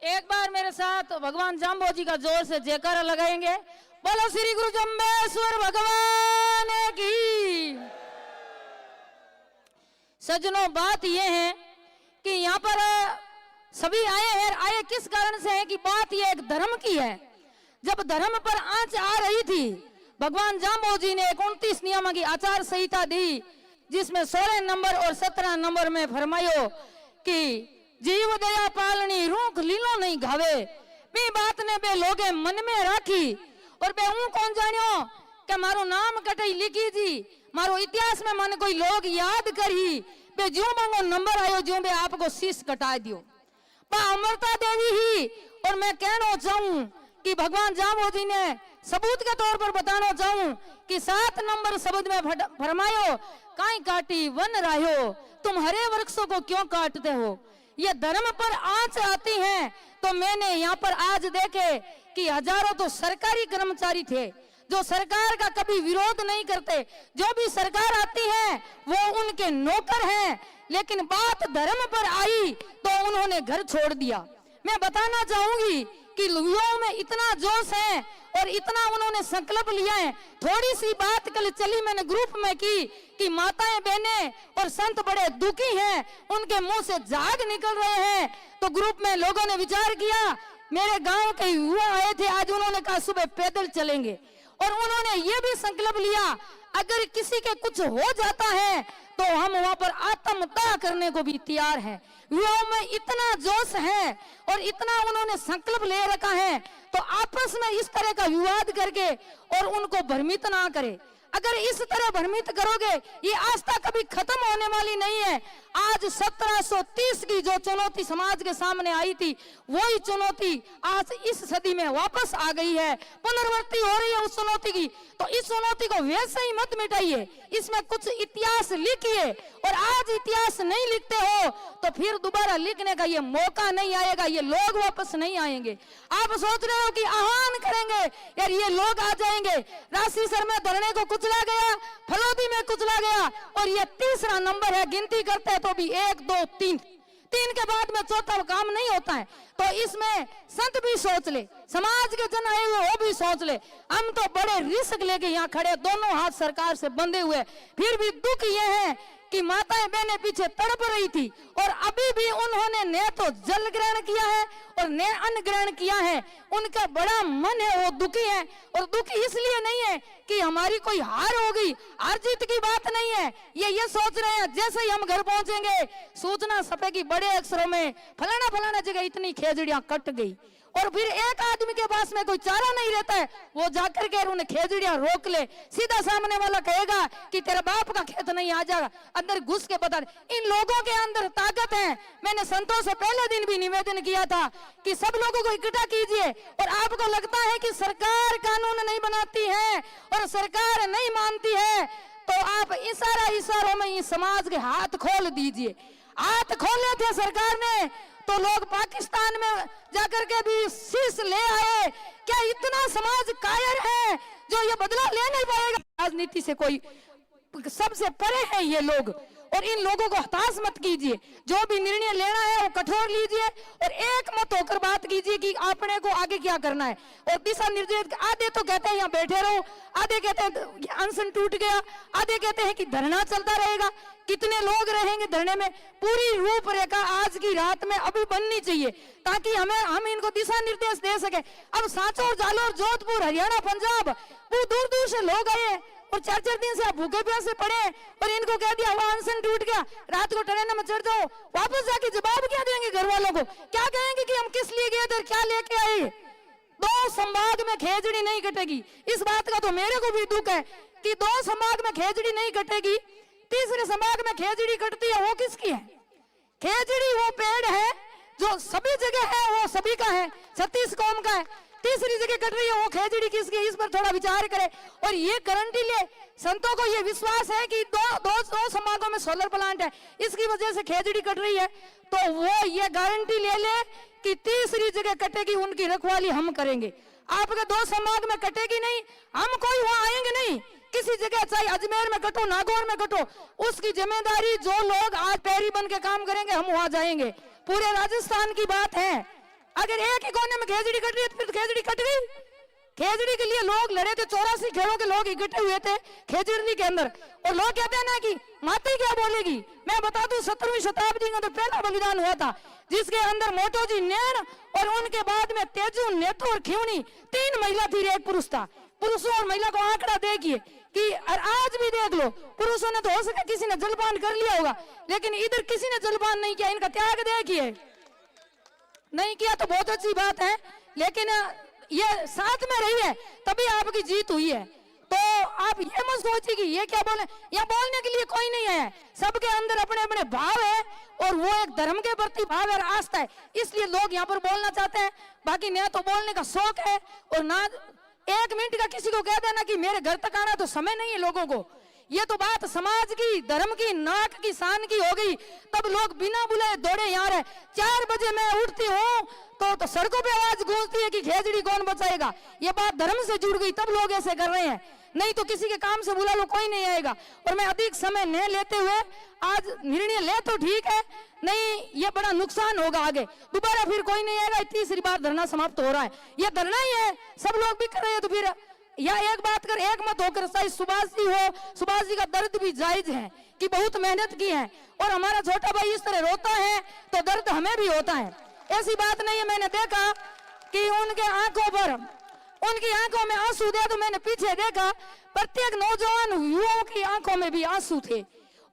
एक बार मेरे साथ भगवान जाम्बो जी का जोर से जयकारा लगाएंगे। बोलो श्री गुरु जम्बेश्वर भगवान की। सज्जनों, बात यह है कि यहाँ पर सभी आए हैं। आए किस कारण से है कि बात यह एक धर्म की है। जब धर्म पर आंच आ रही थी, भगवान जाम्बो जी ने 29 नियमों की आचार संहिता दी, जिसमें 16 नंबर और 17 नंबर में फरमायो कि जीव दया पालनी रूख लीलो नहीं घावे। बे बात ने बे लोगे मन में राखी और बे हूं कौन जानियो कि मारो नाम कटई लिखी जी, मारो इतिहास में मन कोई लोग याद करी। बे जो मांगो नंबर आयो, जो बे आपको शीश कटा दियो। पा अमरता देवी ही। और मैं कहना चाहूं कि भगवान जाम्बो जी ने सबूत के तौर पर बताना चाहूं कि 7 नंबर शब्द में फरमायो, काई काटी वन रायो, तुम हरे वृक्षों को क्यों काटते हो। ये धर्म पर आंच आती है। तो मैंने यहाँ पर आज देखे कि हजारों तो सरकारी कर्मचारी थे जो सरकार का कभी विरोध नहीं करते। जो भी सरकार आती है वो उनके नौकर हैं, लेकिन बात धर्म पर आई तो उन्होंने घर छोड़ दिया। मैं बताना चाहूंगी कि युवाओं में इतना जोश है और इतना उन्होंने संकल्प लिया है। थोड़ी सी बात कल चली मैंने ग्रुप में की कि माताएं बहनें और संत बड़े दुखी हैं, उनके मुंह से झाग निकल रहे हैं। तो ग्रुप में लोगों ने विचार किया, मेरे गांव के युवा आए थे, आज उन्होंने कहा सुबह पैदल चलेंगे। और उन्होंने ये भी संकल्प लिया, अगर किसी के कुछ हो जाता है तो हम वहां पर आत्मदाह करने को भी तैयार हैं। युवाओं में इतना जोश है और इतना उन्होंने संकल्प ले रखा है, तो आपस में इस तरह का विवाद करके और उनको भ्रमित ना करे। अगर इस तरह भ्रमित करोगे, ये आस्था कभी खत्म होने वाली नहीं है। आज 1730 की जो चुनौती समाज के सामने आई थी, वही चुनौती आज इस सदी में वापस आ गई है, पुनरावृत्ति हो रही है उस चुनौती की। तो इस चुनौती को वैसे ही मत मिटाइए, इसमें कुछ इतिहास लिखिए। और आज इतिहास नहीं लिखते हो तो फिर दोबारा लिखने का ये मौका नहीं आएगा, ये लोग वापस नहीं आएंगे। आप सोच रहे हो कि आह्वान करेंगे, यार ये लोग आ जाएंगे। राशि सर में धरने को कुचला गया, फलोदी में कुचला गया, और ये तीसरा नंबर है। गिनती करते हैं तो भी 1 2 3 के बाद में चौथा काम नहीं होता है। तो इसमें संत भी सोच ले, समाज के जन आए हुए वो भी सोच ले। हम तो बड़े रिस्क लेके यहाँ खड़े, दोनों हाथ सरकार से बंधे हुए, फिर भी दुख ये है कि माताएं बहनें पीछे तड़प रही थी और अभी भी उन्होंने न तो जल ग्रहण किया है और न अन्न ग्रहण किया है। उनका बड़ा मन है, वो दुखी है। और दुखी इसलिए नहीं है कि हमारी कोई हार हो गई, हार जीत की बात नहीं है। ये सोच रहे हैं जैसे ही हम घर पहुंचेंगे सूचना छपेगी बड़े अक्षरों में, फलाना फलाना जगह इतनी खेजड़ियां कट गई। और फिर एक आदमी के पास में कोई चारा नहीं रहता है, वो जाकर के उन्हें खेजड़ियां रोक ले। सीधा सामने वाला कहेगा कि तेरे बाप का खेत नहीं आ जाएगा, अंदर घुस के बता। इन लोगों के अंदर ताकत है। मैंने संतों से पहले दिन भी निवेदन किया था कि सब लोगों को इकट्ठा कीजिए। और आपको लगता है कि सरकार कानून नहीं बनाती है और सरकार नहीं मानती है, तो आप इशारों में इस समाज के हाथ खोल दीजिए। हाथ खोले थे सरकार ने तो लोग पाकिस्तान में जाकर के भी शीश ले आए। क्या इतना समाज कायर है जो ये बदला ले नहीं पाएगा? राजनीति से कोई सबसे परे है ये लोग, और इन लोगों को हताश मत कीजिए। जो भी निर्णय लेना है वो कठोर लीजिए और एक मत होकर बात कीजिए कि आपने को आगे क्या करना है। और दिशा निर्देश आधे तो कहते हैं यहाँ बैठे रहो, आधे कहते हैं अनशन टूट गया, आधे कहते हैं कि धरना चलता रहेगा। कितने लोग रहेंगे धरने में? पूरी रूपरेखा आज की रात में अभी बननी चाहिए ताकि हम इनको दिशा निर्देश दे सके। अब सांचौर, जालोर, जोधपुर, हरियाणा, पंजाब, वो दूर दूर से लोग आए और 4-4 दिन से आप भूखे प्यासे पड़े और इनको कह दिया हुआ अनशन टूट गया, रात को ट्रेन में चढ़ जाओ। वापस जाके जवाब क्या देंगे घर वालों को? क्या कहेंगे कि हम किस लिए गए थे, क्या लेके आए? 2 संभाग में खेजड़ी नहीं कटेगी। इस बात का तो मेरे को भी दुख है कि 2 संभाग में खेजड़ी नहीं कटेगी। तीसरे संभाग में खेजड़ी कटती है, वो किसकी है? खेजड़ी वो पेड़ है जो सभी जगह है, वो सभी का है, 36 कौम का है। तीसरी जगह कट रही है, वो खेजड़ी किसकी है? इस पर थोड़ा विचार करें। और ये गारंटी ले, संतों को ये विश्वास है कि दो संभागों में सोलर प्लांट है, इसकी वजह से खेजड़ी कट रही है। तो वो ये गारंटी ले ले कि तीसरी जगह कटेगी, उनकी रखवाली हम करेंगे। आपके 2 संभाग में कटेगी नहीं, हम कोई वहां आएंगे नहीं। किसी जगह चाहे अजमेर में कटो, नागौर में कटो, उसकी जिम्मेदारी जो लोग आज पैरी बन के काम करेंगे हम वहां जाएंगे। पूरे राजस्थान की बात है, अगर एक ही कोने में खेजड़ी कट रही है तो फिर तो खेजड़ी कट गई। खेजड़ी के लिए लोग लड़े थे, 84 खेड़ों के लोग इकट्ठे हुए थे खेजड़ी के अंदर, और लोग कहते हैं ना कि माती क्या बोलेगी। मैं बता दूं 17वीं शताब्दी का तो पहला बलिदान हुआ था, जिसके अंदर मोटो जी नैन और उनके बाद में तेजू, नेतू और खिवनी 3 महिला थी, एक पुरुष था। पुरुषों और महिला को आंकड़ा देखिए कि और आज भी देख लो, पुरुषों ने तो हो सके किसी ने जलपान कर लिया होगा, लेकिन इधर किसी ने जलपान नहीं किया। इनका त्याग देखिए, नहीं किया तो बहुत अच्छी बात है, लेकिन ये साथ में रही है तभी आपकी जीत हुई है। तो आप ये मत सोचिए कि ये क्या बोले, यहाँ बोलने के लिए कोई नहीं है, सबके अंदर अपने अपने भाव है और वो एक धर्म के प्रति भाव और आस्था है, इसलिए लोग यहाँ पर बोलना चाहते हैं। बाकी न तो बोलने का शौक है और ना 1 मिनट का किसी को कह देना कि मेरे घर तक आना तो समय नहीं है लोगों को। ये तो बात समाज की, धर्म की, नाक की, शान की हो गई। तब लोग बिना बुलाए दौड़े यहाँ रहे। 4 बजे मैं उठती हूँ तो सड़कों पे आवाज गूंजती है कि खेजड़ी कौन बचाएगा। ये बात धर्म से जुड़ गई, तब लोग ऐसे कर रहे हैं, नहीं तो किसी के काम से बुला लो कोई नहीं आएगा। और मैं अधिक समय न लेते हुए आज निर्णय ले तो ठीक है, नहीं ये बड़ा नुकसान होगा आगे, दोबारा फिर कोई नहीं आएगा। तीसरी बार धरना समाप्त हो रहा है, ये धरना ही है, सब लोग भी कर रहे हैं, तो फिर या एक बात कर एक मत होकर, चाहे सुभाष जी हो, सुभाष जी का दर्द भी जायज है कि बहुत मेहनत की है, और हमारा छोटा भाई इस तरह रोता है तो दर्द हमें भी होता है, ऐसी बात नहीं है। मैंने देखा कि उनके आंखों पर, उनकी आंखों में आंसू थे, तो मैंने पीछे देखा प्रत्येक नौजवान युवाओं की आंखों में भी आंसू थे,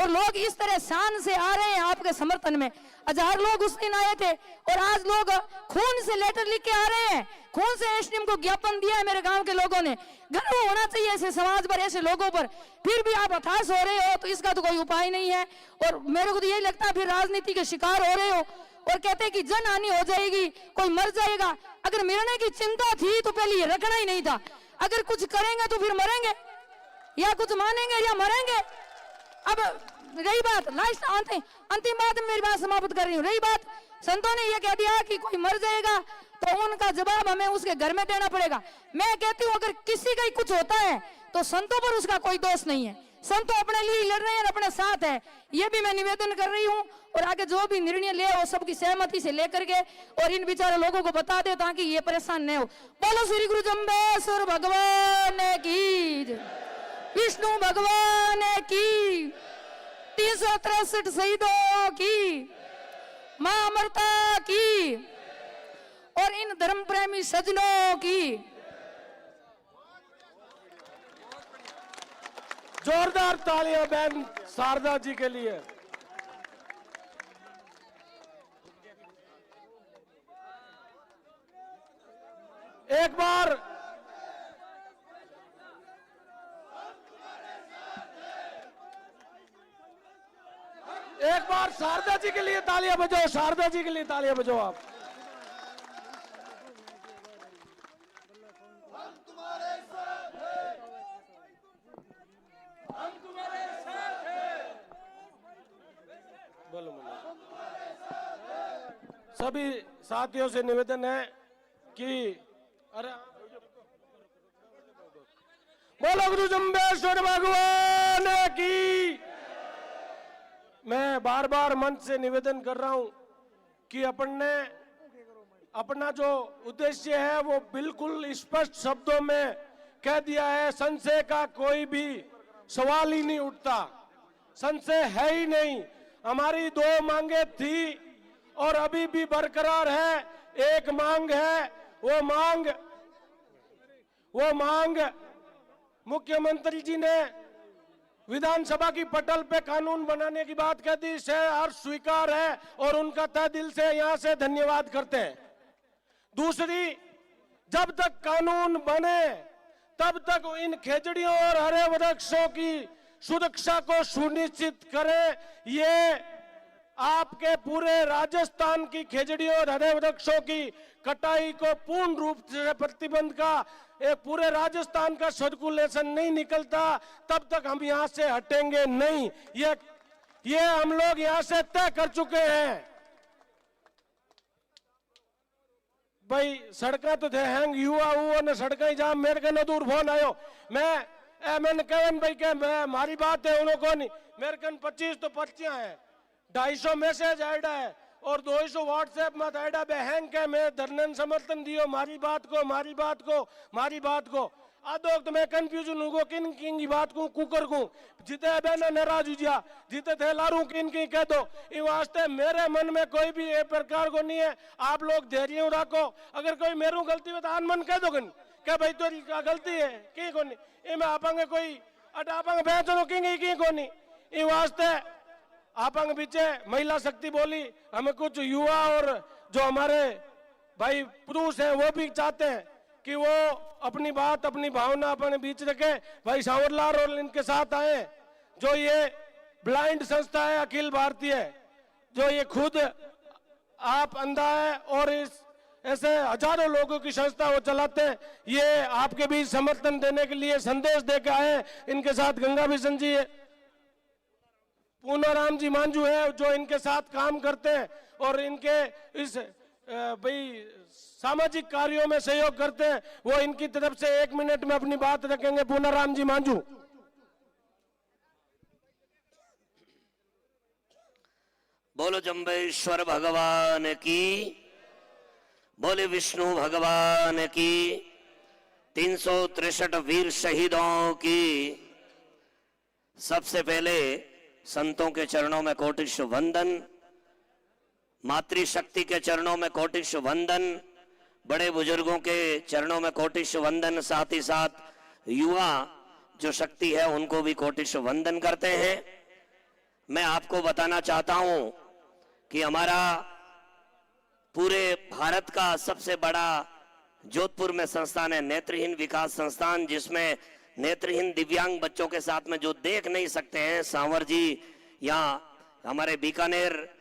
और लोग इस तरह शान से आ रहे हैं आपके समर्थन में। 1000 लोग उस दिन आए थे, और आज लोग खून से लेटर लिख के आ रहे हैं, खून से एसडीएम को ज्ञापन दिया है मेरे गांव के लोगों ने। गर्व होना चाहिए ऐसे समाज पर, ऐसे लोगों पर। फिर भी आप हताश हो रहे हो तो इसका तो कोई उपाय नहीं है, और मेरे को तो यही लगता है फिर राजनीति के शिकार हो रहे हो, और कहते हैं कि जन हानि हो जाएगी, कोई मर जाएगा। अगर मरने की चिंता थी तो पहले ये रखना ही नहीं था। अगर कुछ करेंगे तो फिर मरेंगे, या कुछ मानेंगे या मरेंगे। अब रही बात लास्ट अंतिम बात, मेरी बात समाप्त कर रही हूँ। रही बात, संतों ने यह कह दिया कि कोई मर जाएगा तो उनका जवाब हमें उसके घर में देना पड़ेगा। मैं कहती हूँ अगर किसी का ही कुछ होता है तो संतों पर उसका कोई दोष नहीं है, संतों अपने लिए लड़ रहे हैं, अपने साथ है। ये भी मैं निवेदन कर रही हूँ, और आगे जो भी निर्णय ले वो सबकी सहमति से लेकर के और इन बेचारे लोगों को बता दे ताकि ये परेशान न हो। बोलो श्री गुरु जम्बेश्वर भगवान की, विष्णु भगवान की, 363 शहीदों की, मां अमरता की, और इन धर्म प्रेमी सज्जनों की। जोरदार तालियां बहन शारदा जी के लिए। एक बार शारदा जी के लिए तालियां बजाओ, शारदा जी के लिए तालियां बजाओ आप। सभी साथियों से निवेदन है कि अरे बोलो गुरु जम्बेश्वर भगवान की। मैं बार बार मंच से निवेदन कर रहा हूं कि अपन ने अपना जो उद्देश्य है वो बिल्कुल स्पष्ट शब्दों में कह दिया है। संशय का कोई भी सवाल ही नहीं उठता, संशय है ही नहीं। हमारी 2 मांगे थी और अभी भी बरकरार है। एक मांग है, वो मांग मुख्यमंत्री जी ने विधानसभा की पटल पे कानून बनाने की बात कह दी, इसे हर्ष स्वीकार है और उनका तहे दिल से यहां से धन्यवाद करते हैं। दूसरी, जब तक कानून बने तब तक इन खेजड़ियों और हरे वृक्षों की सुरक्षा को सुनिश्चित करें। ये आपके पूरे राजस्थान की खेजड़ियों और हरे वृक्षों की कटाई को पूर्ण रूप से प्रतिबंध का एक पूरे राजस्थान का सर्कुलेशन नहीं निकलता तब तक हम यहां से हटेंगे नहीं। ये हम लोग यहां से तय कर चुके हैं। भाई सड़कें तो थे हैंग, युवा ने सड़कें जाम, मेरे के न दूर फोन आयो। मैंने कहन भाई के मैं मारी बात है उन लोगों को नहीं, मेरे कन 25 तो पर्चियां हैं, 250 मैसेज ऐड है और 200 व्हाट्सएप मत ऐडा बहन के मैं धरनन समर्थन दियो मारी बात को आदो तो मैं कंफ्यूजन हूँ किन किन की बात को कुकर को जिते बहना नाराज हुआ जिते थे लारू किन की कह दो इन वास्ते मेरे मन में कोई भी एक प्रकार को नहीं है। आप लोग धैर्य रखो, अगर कोई मेरू गलती हो तो आन मन कह दो क्या भाई तो गलती है की को नहीं ये मैं आपंगे कोई अट आपंगे बेचनो की को नहीं इन वास्ते आपंगे पीछे महिला शक्ति बोली हमें कुछ युवा और जो हमारे भाई पुरुष हैं वो भी चाहते हैं कि वो अपनी बात अपनी भावना अपने बीच रखे। भाई सावरलाल और इनके साथ आए जो ये ब्लाइंड संस्था है अखिल भारतीय जो ये खुद आप अंधा है और इस ऐसे हजारों लोगों की संस्था वो चलाते हैं। ये आपके बीच समर्थन देने के लिए संदेश देकर आए। इनके साथ गंगा बिशन जी है, पूनाराम जी मांझू है जो इनके साथ काम करते हैं और इनके इस भाई सामाजिक कार्यों में सहयोग करते हैं। वो इनकी तरफ से 1 मिनट में अपनी बात रखेंगे। पूनाराम जी मांझू। बोलो जम्बेश्वर भगवान की, बोले विष्णु भगवान की, 363 वीर शहीदों की। सबसे पहले संतों के चरणों में कोटिश वंदन, मातृशक्ति के चरणों में कोटिश वंदन, बड़े बुजुर्गों के चरणों में कोटिश वंदन, साथ ही साथ युवा जो शक्ति है उनको भी कोटिश वंदन करते हैं। मैं आपको बताना चाहता हूं कि हमारा पूरे भारत का सबसे बड़ा जोधपुर में संस्थान है नेत्रहीन विकास संस्थान, जिसमें नेत्रहीन दिव्यांग बच्चों के साथ में जो देख नहीं सकते हैं, सांवर जी या हमारे बीकानेर